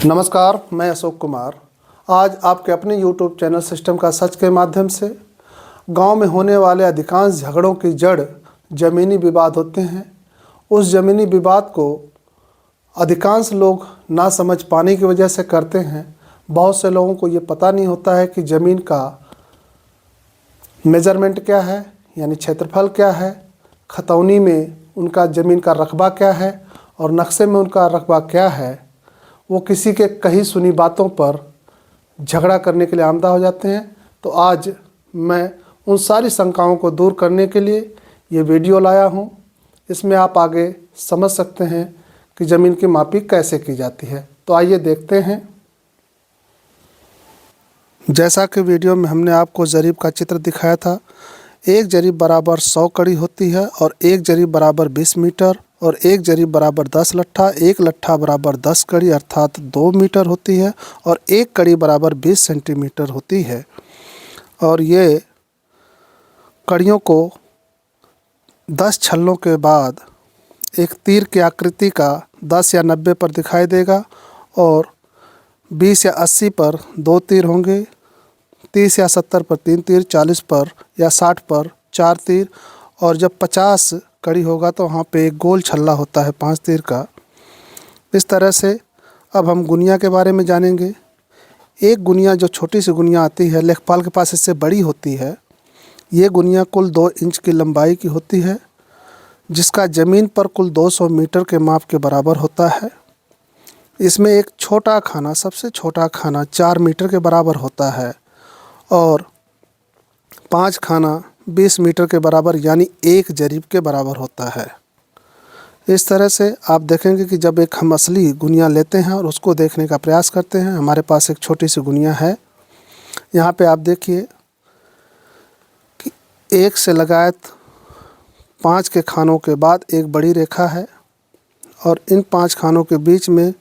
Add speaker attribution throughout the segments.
Speaker 1: नमस्कार, मैं अशोक कुमार। आज आपके अपने YouTube चैनल सिस्टम का सच के माध्यम से गांव में होने वाले अधिकांश झगड़ों की जड़ ज़मीनी विवाद होते हैं। उस ज़मीनी विवाद को अधिकांश लोग ना समझ पाने की वजह से करते हैं। बहुत से लोगों को ये पता नहीं होता है कि ज़मीन का मेज़रमेंट क्या है, यानी क्षेत्रफल क्या है, खतौनी में उनका ज़मीन का रकबा क्या है और नक्शे में उनका रकबा क्या है। वो किसी के कही सुनी बातों पर झगड़ा करने के लिए आमदा हो जाते हैं। तो आज मैं उन सारी शंकाओं को दूर करने के लिए ये वीडियो लाया हूँ। इसमें आप आगे समझ सकते हैं कि ज़मीन की मापी कैसे की जाती है। तो आइए देखते हैं। जैसा कि वीडियो में हमने आपको जरीब का चित्र दिखाया था, एक जरीब बराबर 100 कड़ी होती है और एक जरीब बराबर 20 मीटर और एक जरीब बराबर 10 लट्ठा, एक लट्ठा बराबर 10 कड़ी अर्थात 2 मीटर होती है और एक कड़ी बराबर 20 सेंटीमीटर होती है। और ये कड़ियों को 10 छल्लों के बाद एक तीर की आकृति का 10 या 90 पर दिखाई देगा और 20 या 80 पर 2 तीर होंगे, 30 या 70 पर 3 तीर, 40 पर या 60 पर 4 तीर और जब 50 कड़ी होगा तो वहाँ पे एक गोल छल्ला होता है 5 तीर का। इस तरह से अब हम गुनिया के बारे में जानेंगे। एक गुनिया जो छोटी सी गुनिया आती है, लेखपाल के पास इससे बड़ी होती है। ये गुनिया कुल 2 इंच की लंबाई की होती है, जिसका ज़मीन पर कुल 200 मीटर के माप के बराबर होता है। इसमें एक छोटा खाना, सबसे छोटा खाना 4 मीटर के बराबर होता है और 5 खाना 20 मीटर के बराबर यानी 1 जरीब के बराबर होता है। इस तरह से आप देखेंगे कि जब एक हम असली गुनिया लेते हैं और उसको देखने का प्रयास करते हैं, हमारे पास एक छोटी सी गुनिया है। यहाँ पे आप देखिए कि 1 से लगायत 5 के खानों के बाद एक बड़ी रेखा है और इन 5 खानों के बीच में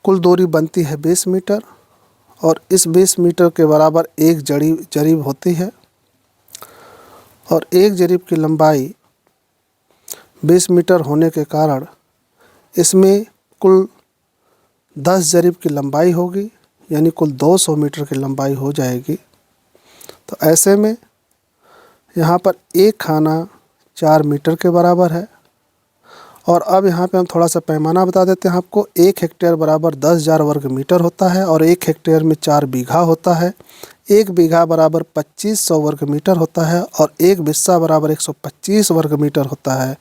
Speaker 1: कुल दूरी बनती है 20 मीटर और इस 20 मीटर के बराबर एक जरीब होती है और एक जरीब की लंबाई 20 मीटर होने के कारण इसमें कुल 10 जरीब की लंबाई होगी, यानी कुल 200 मीटर की लंबाई हो जाएगी। तो ऐसे में यहाँ पर एक खाना 4 मीटर के बराबर है। और अब यहाँ पे हम थोड़ा सा पैमाना बता देते हैं आपको। 1 हेक्टेयर बराबर 10,000 वर्ग मीटर होता है और 1 हेक्टेयर में 4 बीघा होता है। 1 बीघा बराबर 2500 वर्ग मीटर होता है और 1 बिस्सा बराबर 125 वर्ग मीटर होता है।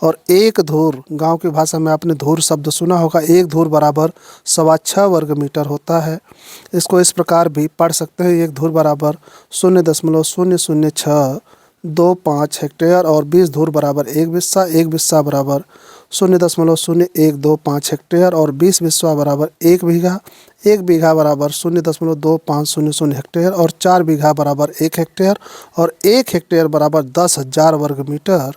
Speaker 1: और 1 धूर, गांव की भाषा में आपने धूर शब्द सुना होगा, 1 धूर बराबर 6.25 वर्ग मीटर होता है। इसको इस प्रकार भी पढ़ सकते हैं, 1 धूर बराबर 0.00625 हेक्टेयर और 20 धूर बराबर 1 बिस्सा, 1 बिस्सा बराबर 0.0125 हेक्टेयर और 20 बिस्सा बराबर 1 बीघा, 1 बीघा बराबर 0.2500 हेक्टेयर और 4 बीघा बराबर 1 हेक्टेयर और 1 हेक्टेयर बराबर 10,000 वर्ग मीटर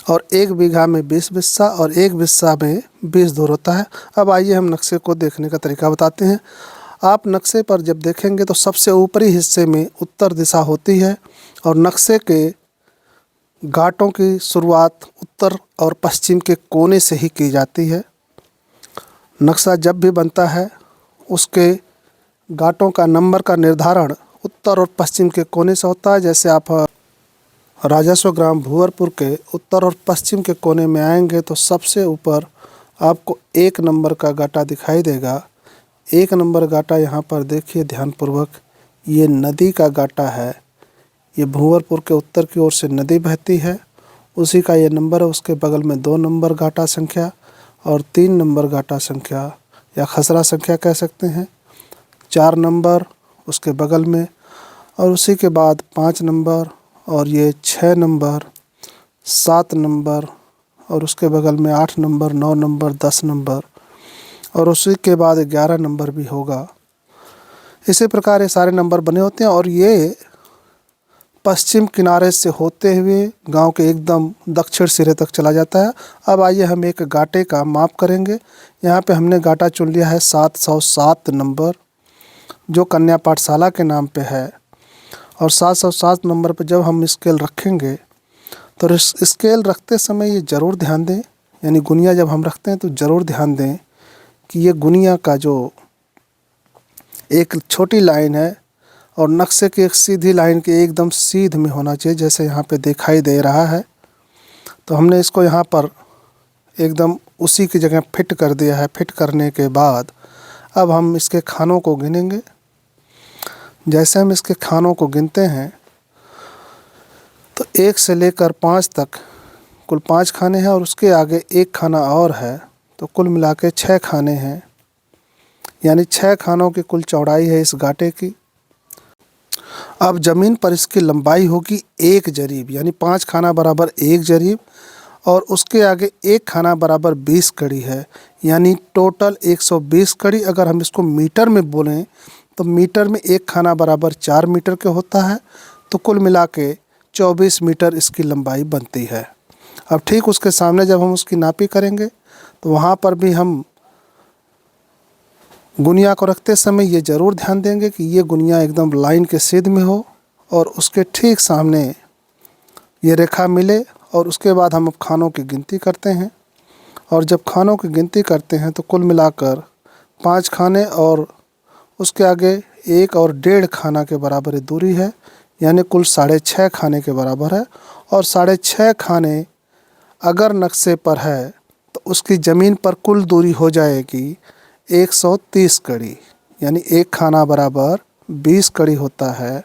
Speaker 1: और 1 बीघा में 20 बिस्सा और 1 बिस्सा में 20 धूर होता है। अब आइए हम नक्शे को देखने का तरीका बताते हैं। आप नक्शे पर जब देखेंगे तो सबसे ऊपरी हिस्से में उत्तर दिशा होती है और नक्शे के घाटों की शुरुआत उत्तर और पश्चिम के कोने से ही की जाती है। नक्शा जब भी बनता है उसके घाटों का नंबर का निर्धारण उत्तर और पश्चिम के कोने से होता है। जैसे आप राजस्व ग्राम भूअरपुर के उत्तर और पश्चिम के कोने में आएंगे तो सबसे ऊपर आपको 1 नंबर का घाटा दिखाई देगा। 1 नंबर घाटा यहाँ पर देखिए ध्यानपूर्वक, ये नदी का घाटा है। ये भूअरपुर के उत्तर की ओर से नदी बहती है, उसी का ये नंबर है। उसके बगल में 2 नंबर घाटा संख्या और 3 नंबर घाटा संख्या या खसरा संख्या कह सकते हैं, 4 नंबर उसके बगल में और उसी के बाद 5 नंबर और ये 6 नंबर, 7 नंबर और उसके बगल में 8 नंबर, 9 नंबर, 10 नंबर और उसी के बाद 11 नंबर भी होगा। इसी प्रकार ये सारे नंबर बने होते हैं और ये पश्चिम किनारे से होते हुए गांव के एकदम दक्षिण सिरे तक चला जाता है। अब आइए हम एक घाटे का माप करेंगे। यहाँ पे हमने घाटा चुन लिया है 707 नंबर, जो कन्या पाठशाला के नाम पे है। और 707 नंबर पे जब हम स्केल रखेंगे तो स्केल रखते समय ये ज़रूर ध्यान दें, यानी गुनिया जब हम रखते हैं तो ज़रूर ध्यान दें कि ये गुनिया का जो एक छोटी लाइन है और नक्शे की एक सीधी लाइन के एकदम सीध में होना चाहिए, जैसे यहाँ पे दिखाई दे रहा है। तो हमने इसको यहाँ पर एकदम उसी की जगह फिट कर दिया है। फिट करने के बाद अब हम इसके खानों को गिनेंगे। जैसे हम इसके खानों को गिनते हैं तो 1 से लेकर 5 तक कुल 5 खाने हैं और उसके आगे एक खाना और है, तो कुल मिला के 6 खाने हैं। यानी 6 खानों की कुल चौड़ाई है इस गाटे की। अब ज़मीन पर इसकी लंबाई होगी 1 जरीब, यानी 5 खाना बराबर 1 जरीब और उसके आगे एक खाना बराबर 20 कड़ी है, यानी टोटल 120 कड़ी। अगर हम इसको मीटर में बोलें तो मीटर में एक खाना बराबर 4 मीटर के होता है, तो कुल मिला के 24 मीटर इसकी लंबाई बनती है। अब ठीक उसके सामने जब हम उसकी नापी करेंगे तो वहाँ पर भी हम गुनिया को रखते समय ये ज़रूर ध्यान देंगे कि ये गुनिया एकदम लाइन के सीध में हो और उसके ठीक सामने ये रेखा मिले। और उसके बाद हम अब खानों की गिनती करते हैं, और जब खानों की गिनती करते हैं तो कुल मिलाकर 5 खाने और उसके आगे 1 और 1.5 खाना के बराबर ये दूरी है, यानी कुल 6.5 खाने के बराबर है। और 6.5 खाने अगर नक्शे पर है तो उसकी ज़मीन पर कुल दूरी हो जाएगी 130 कड़ी, यानी एक खाना बराबर 20 कड़ी होता है।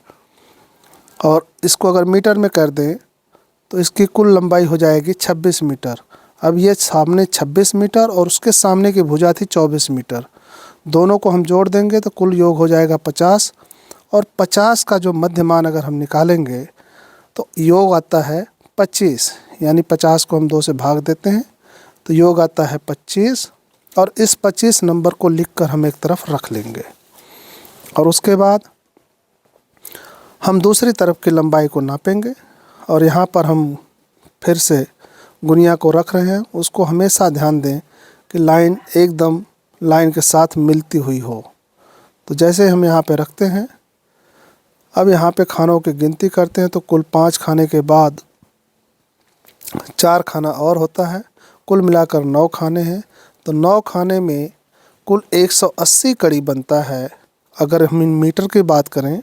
Speaker 1: और इसको अगर मीटर में कर दें तो इसकी कुल लंबाई हो जाएगी 26 मीटर। अब ये सामने 26 मीटर और उसके सामने की भुजा थी 24 मीटर, दोनों को हम जोड़ देंगे तो कुल योग हो जाएगा 50। और 50 का जो मध्यमान अगर हम निकालेंगे तो योग आता है 25, यानी 50 को हम 2 से भाग देते हैं तो योग आता है 25। और इस 25 नंबर को लिखकर हम एक तरफ रख लेंगे। और उसके बाद हम दूसरी तरफ की लंबाई को नापेंगे और यहाँ पर हम फिर से गुनिया को रख रहे हैं। उसको हमेशा ध्यान दें कि लाइन एकदम लाइन के साथ मिलती हुई हो। तो जैसे हम यहाँ पे रखते हैं, अब यहाँ पे खानों की गिनती करते हैं तो कुल 5 खाने के बाद 4 खाना और होता है, कुल मिलाकर 9 खाने हैं। तो 9 खाने में कुल 180 कड़ी बनता है। अगर हम मीटर की बात करें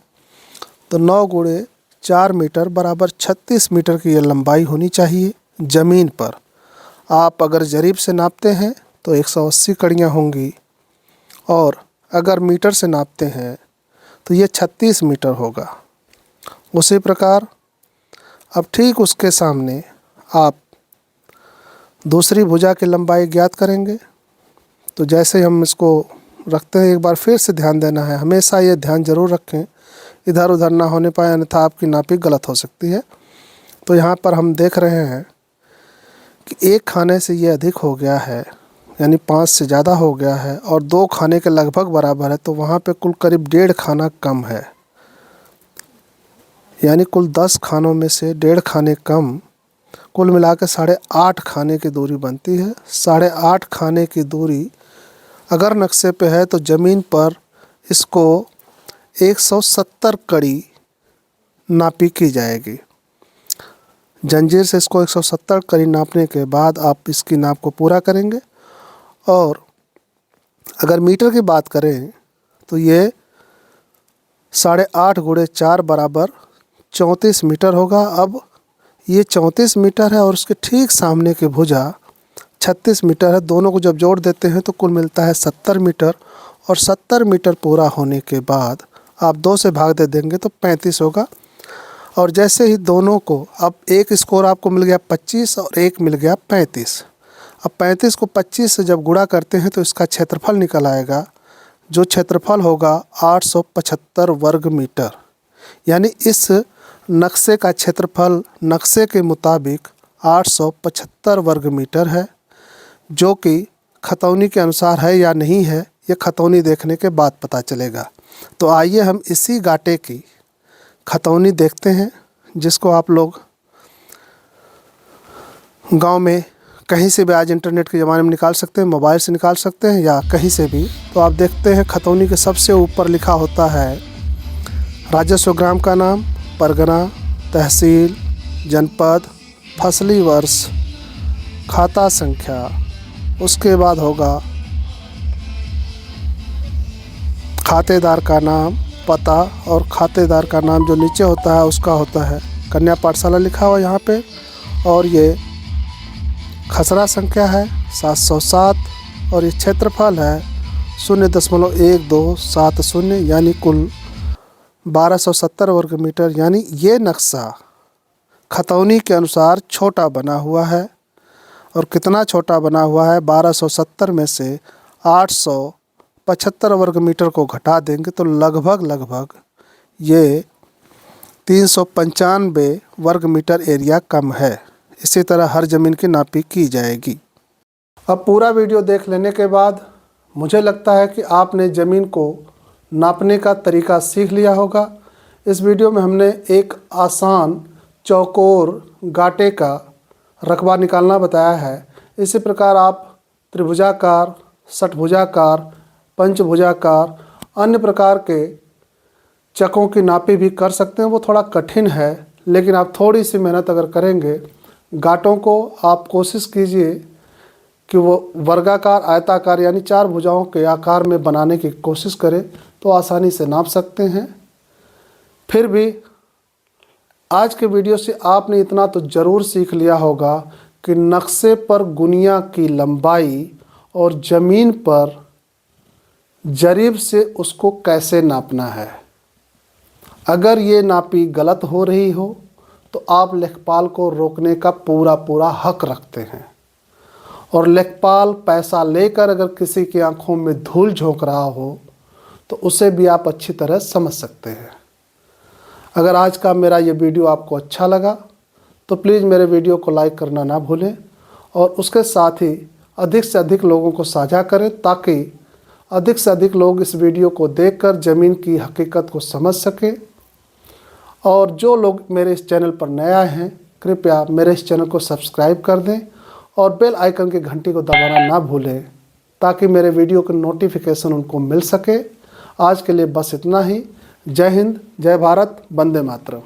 Speaker 1: तो 9 गुणे 4 मीटर बराबर 36 मीटर की ये लंबाई होनी चाहिए ज़मीन पर। आप अगर जरीब से नापते हैं तो 180 कड़ियाँ होंगी, और अगर मीटर से नापते हैं तो ये 36 मीटर होगा। उसी प्रकार अब ठीक उसके सामने आप दूसरी भुजा की लंबाई ज्ञात करेंगे। तो जैसे हम इसको रखते हैं, एक बार फिर से ध्यान देना है, हमेशा ये ध्यान ज़रूर रखें इधर उधर ना होने पाए, अन्यथा आपकी नापी गलत हो सकती है। तो यहाँ पर हम देख रहे हैं कि एक खाने से ये अधिक हो गया है, यानी 5 से ज़्यादा हो गया है, और 2 खाने के लगभग बराबर है, तो वहाँ पे कुल करीब 1.5 खाना कम है। यानी कुल 10 खानों में से 1.5 खाने कम, कुल मिला के 8.5 खाने की दूरी बनती है। 8.5 खाने की दूरी अगर नक्शे पे है तो ज़मीन पर इसको 170 कड़ी नापी की जाएगी। जंजीर से इसको 170 कड़ी नापने के बाद आप इसकी नाप को पूरा करेंगे। और अगर मीटर की बात करें तो ये 8.5 गुणे 4 बराबर 34 मीटर होगा। अब ये 34 मीटर है और उसके ठीक सामने की भुजा 36 मीटर है। दोनों को जब जोड़ देते हैं तो कुल मिलता है 70 मीटर। और 70 मीटर पूरा होने के बाद आप 2 से भाग दे देंगे तो 35 होगा। और जैसे ही दोनों को, अब एक स्कोर आपको मिल गया 25 और एक मिल गया 35। अब 35 को 25 से जब गुणा करते हैं तो इसका क्षेत्रफल निकल आएगा, जो क्षेत्रफल होगा 875 वर्ग मीटर। यानी इस नक्शे का क्षेत्रफल नक्शे के मुताबिक 875 वर्ग मीटर है, जो कि खतौनी के अनुसार है या नहीं है, ये खतौनी देखने के बाद पता चलेगा। तो आइए हम इसी गाटे की खतौनी देखते हैं, जिसको आप लोग गांव में कहीं से भी आज इंटरनेट के ज़माने में निकाल सकते हैं, मोबाइल से निकाल सकते हैं या कहीं से भी। तो आप देखते हैं खतौनी के सबसे ऊपर लिखा होता है राजस्व ग्राम का नाम, परगना, तहसील, जनपद, फसली वर्ष, खाता संख्या, उसके बाद होगा खातेदार का नाम, पता और खातेदार का नाम जो नीचे होता है उसका होता है। कन्या पाठशाला लिखा हुआ यहाँ पे। और ये खसरा संख्या है 707 और ये क्षेत्रफल है 0.1270 यानी कुल 1270 वर्ग मीटर। यानी ये नक्शा खतौनी के अनुसार छोटा बना हुआ है। और कितना छोटा बना हुआ है, 1270 में से 875 वर्ग मीटर को घटा देंगे तो लगभग ये 395 वर्ग मीटर एरिया कम है। इसी तरह हर ज़मीन की नापी की जाएगी। अब पूरा वीडियो देख लेने के बाद मुझे लगता है कि आपने ज़मीन को नापने का तरीका सीख लिया होगा। इस वीडियो में हमने एक आसान चौकोर गाटे का रकबा निकालना बताया है। इसी प्रकार आप त्रिभुजाकार, षटभुजाकार, पंचभुजाकार, अन्य प्रकार के चकों की नापी भी कर सकते हैं। वो थोड़ा कठिन है, लेकिन आप थोड़ी सी मेहनत अगर करेंगे, गांठों को आप कोशिश कीजिए कि वो वर्गाकार, आयताकार यानी 4 भुजाओं के आकार में बनाने की कोशिश करें तो आसानी से नाप सकते हैं। फिर भी आज के वीडियो से आपने इतना तो ज़रूर सीख लिया होगा कि नक्शे पर गुनिया की लंबाई और ज़मीन पर जरीब से उसको कैसे नापना है। अगर ये नापी गलत हो रही हो तो आप लेखपाल को रोकने का पूरा हक रखते हैं। और लेखपाल पैसा लेकर अगर किसी की आंखों में धूल झोंक रहा हो तो उसे भी आप अच्छी तरह समझ सकते हैं। अगर आज का मेरा ये वीडियो आपको अच्छा लगा तो प्लीज़ मेरे वीडियो को लाइक करना ना भूलें और उसके साथ ही अधिक से अधिक लोगों को साझा करें ताकि अधिक से अधिक लोग इस वीडियो को देखकर ज़मीन की हकीकत को समझ सकें। और जो लोग मेरे इस चैनल पर नया हैं, कृपया मेरे इस चैनल को सब्सक्राइब कर दें और बेल आइकन की घंटी को दबाना ना भूलें ताकि मेरे वीडियो का नोटिफिकेशन उनको मिल सके। आज के लिए बस इतना ही। जय हिंद, जय भारत, वंदे मातरम।